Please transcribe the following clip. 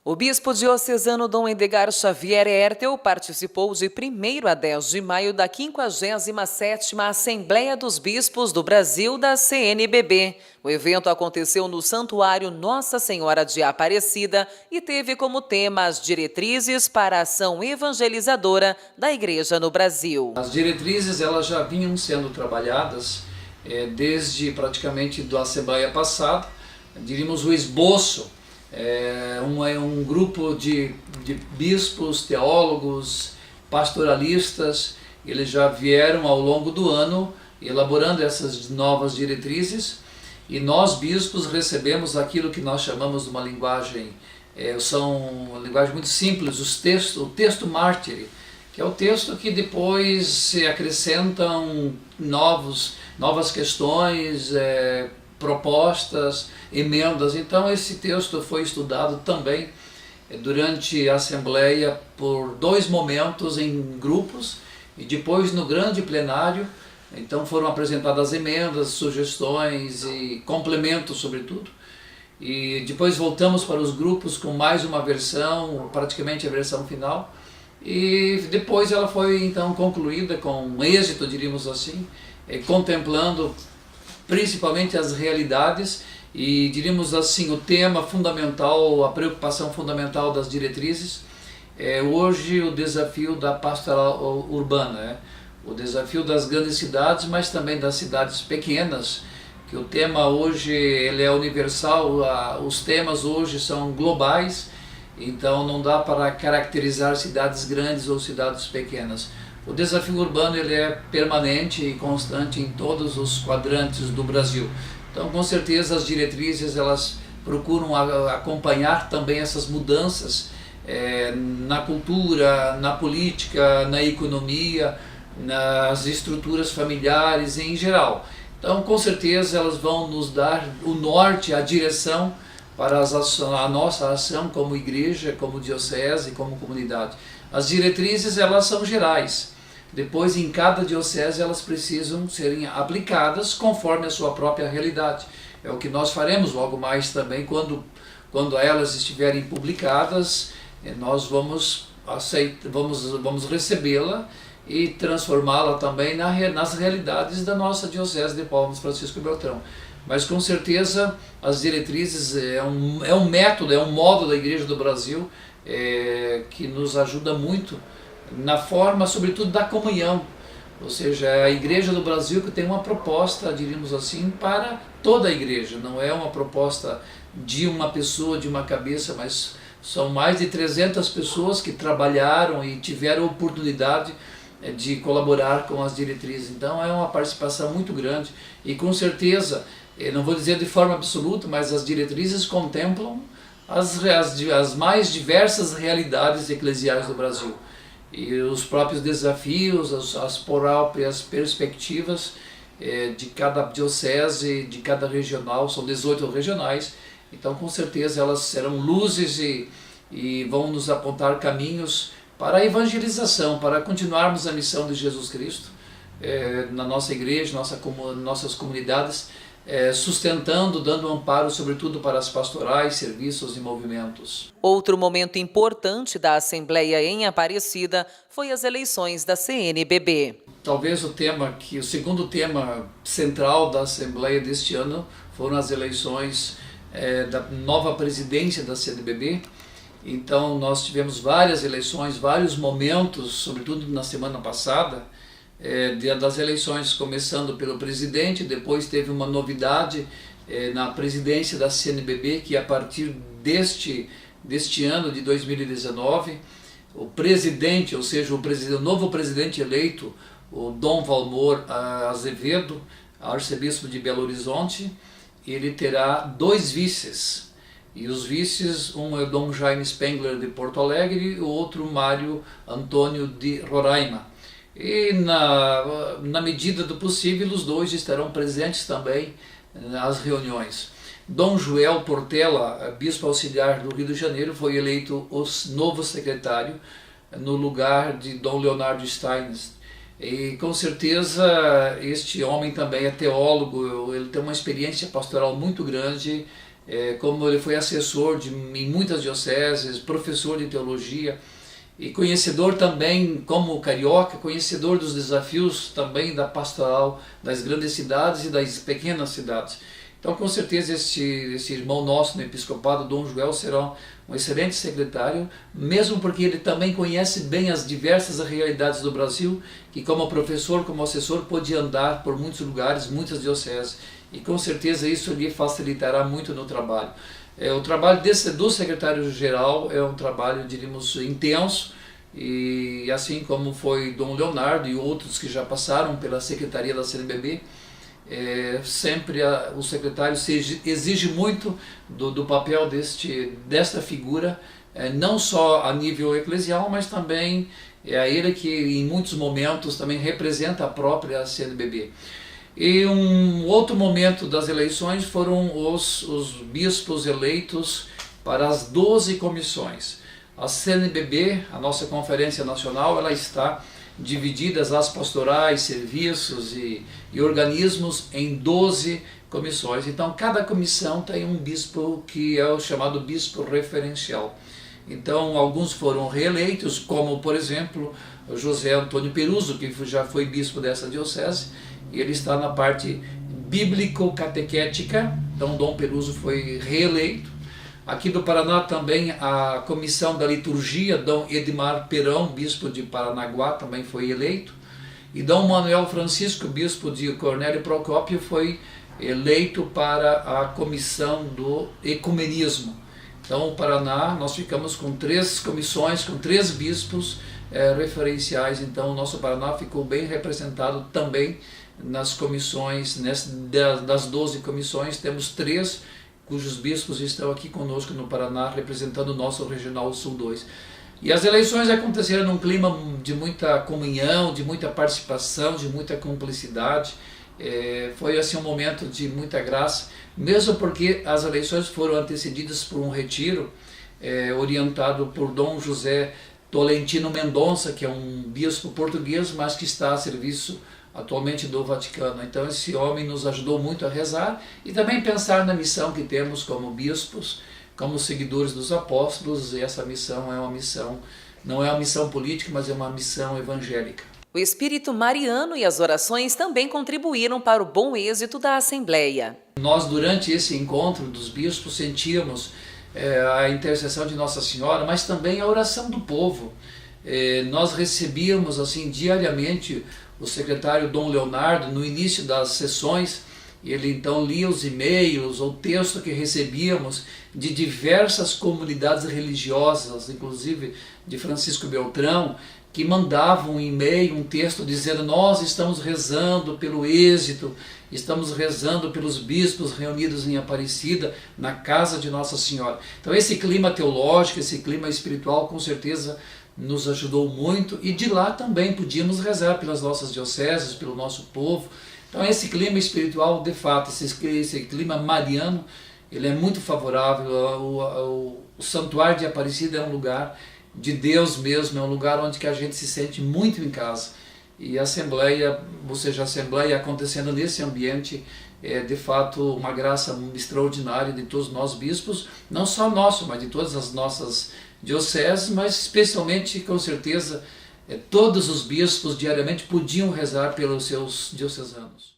O bispo diocesano Dom Edgar Xavier Hertel participou de 1º a 10 de maio da 57ª Assembleia dos Bispos do Brasil da CNBB. O evento aconteceu no Santuário Nossa Senhora de Aparecida e teve como tema as diretrizes para a ação evangelizadora da Igreja no Brasil. As diretrizes elas já vinham sendo trabalhadas desde praticamente da Assembleia passada, diríamos o esboço. Um grupo de bispos, teólogos, pastoralistas, eles já vieram ao longo do ano elaborando essas novas diretrizes e nós bispos recebemos aquilo que nós chamamos de uma linguagem, uma linguagem muito simples, o texto mártir, que é o texto que depois se acrescentam novas questões, propostas, emendas. Então esse texto foi estudado também durante a Assembleia por 2 momentos em grupos e depois no grande plenário. Então foram apresentadas emendas, sugestões e complementos sobretudo. E depois voltamos para os grupos com mais uma versão, praticamente a versão final. E depois ela foi então concluída com êxito, diríamos assim, contemplando principalmente as realidades e, diríamos assim, o tema fundamental, a preocupação fundamental das diretrizes é hoje o desafio da pastoral urbana, o desafio das grandes cidades, mas também das cidades pequenas, que o tema hoje ele é universal, os temas hoje são globais, então não dá para caracterizar cidades grandes ou cidades pequenas. O desafio urbano ele é permanente e constante em todos os quadrantes do Brasil. Então, com certeza, as diretrizes elas procuram acompanhar também essas mudanças na cultura, na política, na economia, nas estruturas familiares em geral. Então, com certeza, elas vão nos dar o norte, a direção para a nossa ação como igreja, como diocese, como comunidade. As diretrizes elas são gerais. Depois, em cada diocese, elas precisam serem aplicadas conforme a sua própria realidade. É o que nós faremos logo mais também, quando elas estiverem publicadas, nós vamos recebê-la e transformá-la também nas realidades da nossa diocese de Palmas Francisco Beltrão. Mas com certeza as diretrizes é um método, é um modo da Igreja do Brasil que nos ajuda muito na forma, sobretudo, da comunhão. Ou seja, é a Igreja do Brasil que tem uma proposta, diríamos assim, para toda a Igreja. Não é uma proposta de uma pessoa, de uma cabeça, mas são mais de 300 pessoas que trabalharam e tiveram oportunidade de colaborar com as diretrizes. Então é uma participação muito grande e com certeza, não vou dizer de forma absoluta, mas as diretrizes contemplam as mais diversas realidades eclesiais do Brasil. E os próprios desafios, as próprias perspectivas de cada diocese, de cada regional, são 18 regionais, então com certeza elas serão luzes e vão nos apontar caminhos para a evangelização, para continuarmos a missão de Jesus Cristo na nossa igreja, nossas comunidades, sustentando, dando amparo sobretudo para as pastorais, serviços e movimentos. Outro momento importante da Assembleia em Aparecida foi as eleições da CNBB. Talvez o segundo tema central da Assembleia deste ano foram as eleições da nova presidência da CNBB. Então nós tivemos várias eleições, vários momentos, sobretudo na semana passada, das eleições, começando pelo presidente. Depois teve uma novidade na presidência da CNBB, que a partir deste ano de 2019, o presidente, ou seja, o novo presidente eleito, o Dom Valmor Azevedo, arcebispo de Belo Horizonte, ele terá 2 vices. E os vices, um é o Dom Jaime Spengler de Porto Alegre e o outro Mário Antônio de Roraima. E na medida do possível os 2 estarão presentes também nas reuniões. Dom Joel Portela, bispo auxiliar do Rio de Janeiro, foi eleito o novo secretário no lugar de Dom Leonardo Steines. E com certeza este homem também é teólogo, ele tem uma experiência pastoral muito grande, como ele foi assessor em muitas dioceses, professor de teologia, e conhecedor também, como carioca, conhecedor dos desafios também da pastoral das grandes cidades e das pequenas cidades. Então, com certeza, esse irmão nosso no episcopado, Dom Joel, será um excelente secretário, mesmo porque ele também conhece bem as diversas realidades do Brasil, que como professor, como assessor, pôde andar por muitos lugares, muitas dioceses, e com certeza isso lhe facilitará muito no trabalho. O trabalho do secretário-geral é um trabalho, diríamos, intenso, e assim como foi Dom Leonardo e outros que já passaram pela secretaria da CNBB, sempre o secretário exige muito do papel desta figura, não só a nível eclesial, mas também é ele que em muitos momentos também representa a própria CNBB. E um outro momento das eleições foram os bispos eleitos para as 12 comissões. A CNBB, a nossa Conferência Nacional, ela está dividida, as pastorais, serviços e organismos, em 12 comissões. Então, cada comissão tem um bispo que é o chamado bispo referencial. Então, alguns foram reeleitos, como, por exemplo, José Antônio Peruso, que já foi bispo dessa diocese, e ele está na parte bíblico-catequética. Então, Dom Peruso foi reeleito. Aqui do Paraná também a comissão da liturgia, Dom Edmar Perão, bispo de Paranaguá, também foi eleito. E Dom Manuel Francisco, bispo de Cornélio Procópio, foi eleito para a comissão do ecumenismo. Então, o Paraná, nós ficamos com 3 comissões, com 3 bispos referenciais. Então, o nosso Paraná ficou bem representado também nas comissões, das 12 comissões, temos 3 cujos bispos estão aqui conosco no Paraná, representando o nosso Regional Sul 2. E as eleições aconteceram num clima de muita comunhão, de muita participação, de muita cumplicidade. Foi assim um momento de muita graça, mesmo porque as eleições foram antecedidas por um retiro orientado por Dom José Tolentino Mendonça, que é um bispo português, mas que está a serviço atualmente do Vaticano. Então esse homem nos ajudou muito a rezar e também pensar na missão que temos como bispos, como seguidores dos apóstolos, e essa missão é uma missão, não é uma missão política, mas é uma missão evangélica. O espírito mariano e as orações também contribuíram para o bom êxito da Assembleia. Nós, durante esse encontro dos bispos, sentíamos a intercessão de Nossa Senhora, mas também a oração do povo. Nós recebíamos assim diariamente o secretário Dom Leonardo, no início das sessões, ele então lia os e-mails ou texto que recebíamos de diversas comunidades religiosas, inclusive de Francisco Beltrão, que mandavam um e-mail, um texto dizendo: nós estamos rezando pelo êxito, estamos rezando pelos bispos reunidos em Aparecida, na casa de Nossa Senhora. Então esse clima teológico, esse clima espiritual, com certeza nos ajudou muito, e de lá também podíamos rezar pelas nossas dioceses, pelo nosso povo. Então esse clima espiritual, de fato, esse clima mariano, ele é muito favorável. O Santuário de Aparecida é um lugar de Deus mesmo, é um lugar onde que a gente se sente muito em casa. E a Assembleia, ou seja, a Assembleia acontecendo nesse ambiente, é de fato uma graça extraordinária de todos nós bispos, não só nosso, mas de todas as nossas dioceses, mas especialmente, com certeza, todos os bispos diariamente podiam rezar pelos seus diocesanos.